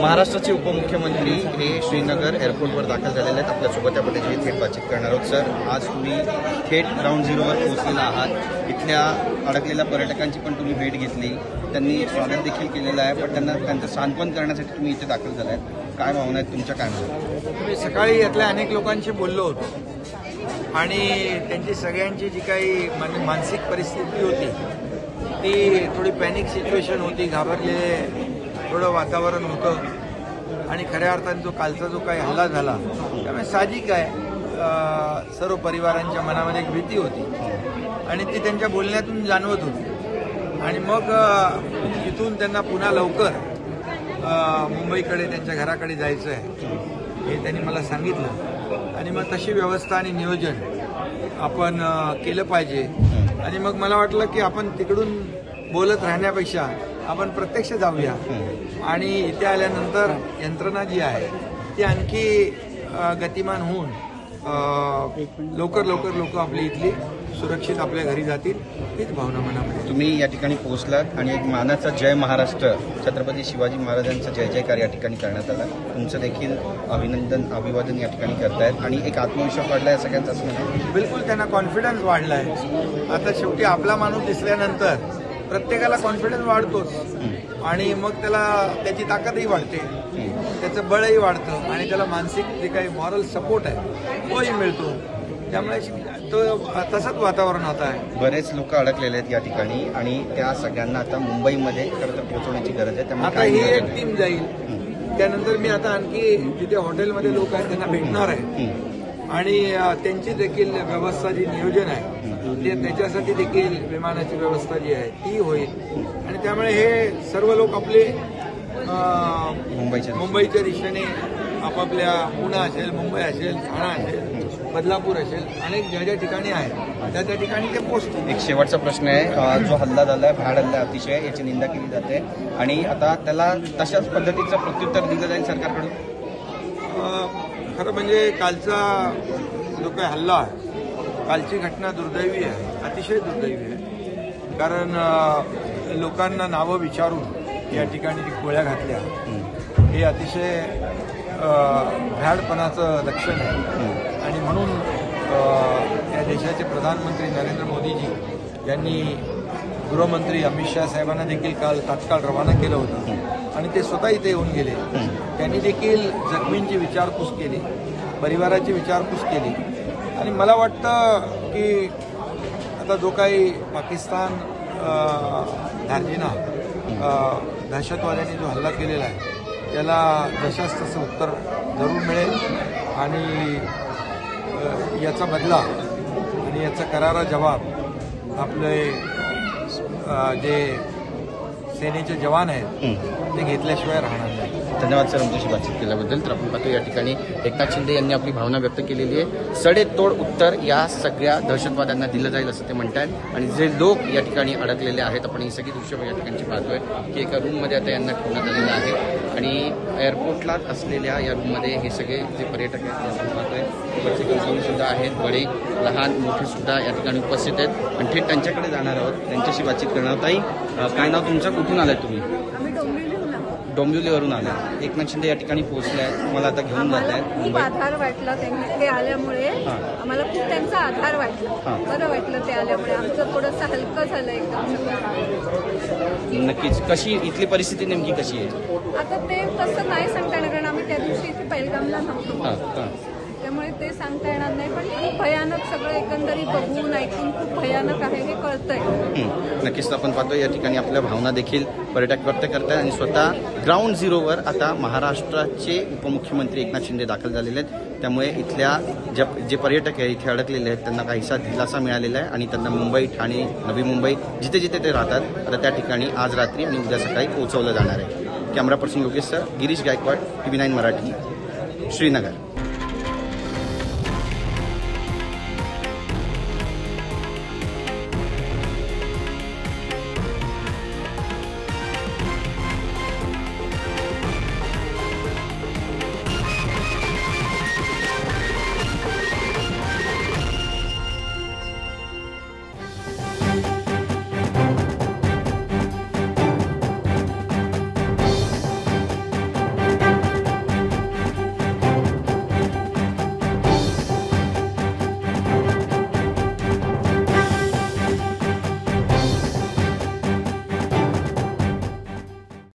महाराष्ट्राचे उपमुख्यमंत्री हे श्रीनगर एअरपोर्टवर दाखल झालेले आहेत। आपल्यासोबत या पद्धतीने थेट बातचीत करणार आहोत। सर, आज तुम्ही थेट ग्राउंड झिरोवर पोहोचलेला आहात। इथल्या अडकलेल्या पर्यटकांची पण तुम्ही भेट घेतली, त्यांनी स्वागत देखील केलेलं आहे, पण त्यांचं सांत्वन करण्यासाठी तुम्ही इथे दाखल झालात। काय भावना आहेत तुमच्या? काय म्हणतात? मी सकाळी यातल्या अनेक लोकांशी बोललो होतो आणि त्यांची सगळ्यांची जी काही मानसिक परिस्थिती होती ती थोडी पॅनिक सिच्युएशन होती, घाबरलेले थोडं वातावरण होतं आणि खऱ्या अर्थाने कालचा जो काही हल्ला झाला त्यामुळे साहजिक आहे सर्व परिवारांच्या मनामध्ये एक भीती होती आणि ती त्यांच्या बोलण्यातून जाणवत होती। आणि मग इथून त्यांना पुन्हा लवकर मुंबईकडे त्यांच्या घराकडे जायचं आहे हे त्यांनी मला सांगितलं आणि मग तशी व्यवस्था आणि नियोजन आपण केलं पाहिजे। आणि मग मला वाटलं की आपण तिकडून बोलत राहण्यापेक्षा आपण प्रत्यक्ष जाऊया आणि इथे आल्यानंतर यंत्रणा जी आहे ती आणखी गतिमान होऊन लवकर लोक आपली इथली सुरक्षित आपल्या घरी जातील, हीच भावना मनामध्ये। तुम्ही या ठिकाणी पोहोचलात आणि एक मानाचा जय महाराष्ट्र छत्रपती शिवाजी महाराजांचा जय जयकार या ठिकाणी करण्यात आला। तुमचं देखील अभिवादन या ठिकाणी करतायत आणि एक आत्मविश्वास वाढलाय सगळ्यांचा असं म्हणा? बिलकुल, त्यांना कॉन्फिडन्स वाढलाय। आता शेवटी आपला माणूस दिसल्यानंतर प्रत्येकाला कॉन्फिडन्स वाढतोच आणि मग त्याला त्याची ताकदही वाढते, त्याचं बळही वाढतं आणि त्याला मानसिक जे काही मॉरल सपोर्ट आहे तोही मिळतो। त्यामुळे तो तसंच वातावरण होत आहे। बरेच लोक अडकलेले आहेत या ठिकाणी आणि त्या सगळ्यांना आता मुंबईमध्ये खरं तर पोहोचवण्याची गरज आहे। त्यामुळे आता ही एक टीम जाईल, त्यानंतर मी आता आणखी जिथे हॉटेलमध्ये लोक आहेत त्यांना भेटणार आहे आणि त्यांची देखील व्यवस्था जी नियोजन आहे त्याच्यासाठी देखील विमानाची व्यवस्था जी आहे ती होईल आणि त्यामुळे हे सर्व लोक आपले मुंबईच्या दिशेने आपापल्या पुणे असेल, मुंबई असेल, ठाणा असेल, बदलापूर असेल, अनेक ज्या ठिकाणी आहेत त्या ठिकाणी ते पोहोचतील। एक शेवटचा प्रश्न आहे, जो हल्ला झालाय, भ्याड हल्ला अतिशय याची निंदा केली जाते आणि आता त्याला तशाच पद्धतीचं प्रत्युत्तर दिलं जाईल सरकारकडून? खरं म्हणजे कालचा जो काही हल्ला आहे, कालची घटना दुर्दैवी आहे, अतिशय दुर्दैवी आहे। कारण लोकांना नावं विचारून या ठिकाणी गोळ्या घातल्या हे अतिशय भ्याडपणाचं लक्षण आहे आणि म्हणून या देशाचे प्रधानमंत्री नरेंद्र मोदीजी यांनी गृहमंत्री अमित शाह साहेबांना देखील काल तात्काळ रवाना केलं होतं आणि ते स्वतः इथे येऊन गेले। त्यांनी देखील जखमींची विचारपूस केली, परिवाराची विचारपूस केली आणि मला वाटतं की आता जो काही पाकिस्तान धार्जिना दहशतवाद्यांनी जो हल्ला केलेला आहे त्याला जशास तसं उत्तर जरूर मिळेल आणि याचा बदला आणि याचा करारा जवाब आपले जे सेनेचे जवान आहेत ते घेतल्याशिवाय राहणार नाही। धन्यवाद सर आमच्याशी बातचीत केल्याबद्दल। तर आपण पाहतो या ठिकाणी एकनाथ शिंदे यांनी आपली भावना व्यक्त केलेली आहे। सडेतोड उत्तर या सगळ्या दहशतवाद्यांना दिलं जाईल असं ते म्हणतात आणि जे लोक या ठिकाणी अडकलेले आहेत, आपण ही सगळी दृश्य या ठिकाणी पाहतोय की एका रूममध्ये आता यांना ठेवण्यात आलेलं आहे आणि एअरपोर्टला असलेल्या या रूममध्ये हे सगळे जे पर्यटक आहेत आपण पाहतोय बच्चे कंपनी सुद्धा आहेत, बडे लहान मोठे सुद्धा या ठिकाणी उपस्थित आहेत आणि थेट त्यांच्याकडे जाणार आहोत, त्यांच्याशी बातचीत करणार आहोत। ताई, काय नाव तुमचं? कुठून आलाय तुम्ही? डोंबिवलीवरून आले। एकनाथ शिंदे या ठिकाणी पोहोचले आहेत, तुम्हाला आता घेऊन जात आहेत। खूप आधार वाटला ते आल्यामुळे, आम्हाला खूप त्यांचा आधार वाटला, बरं वाटलं ते आल्यामुळे, आमचं थोडंसं हलकं झालं एकदम। नक्कीच। कशी इथली परिस्थिती नेमकी कशी आहे आता ते तसं नाही सांगता येणार कारण आम्ही त्या दिवशी इथे पहिलगामला नव्हतो, त्यामुळे ते सांगता येणार नाही, पण खूप भयानक सगळं एकंदरीत बघून ऐकून खूप भयानक आहे हे कळतंय। नक्कीच आपण पाहतो या ठिकाणी आपल्या भावना देखील पर्यटक व्यक्त करतात आणि स्वतः ग्राउंड झिरोवर आता महाराष्ट्राचे उपमुख्यमंत्री एकनाथ शिंदे दाखल झालेले आहेत। त्यामुळे इथल्या जे पर्यटक आहे इथे अडकलेले आहेत त्यांना काहीसा दिलासा मिळालेला आहे आणि त्यांना मुंबई, ठाणे, नवी मुंबई जिथे जिथे ते राहतात आता त्या ठिकाणी आज रात्री आणि उद्या सकाळी पोहोचवलं जाणार आहे। Camera person Yogesh sir, Girish Gaikwad, TV9 Marathi, Srinagar.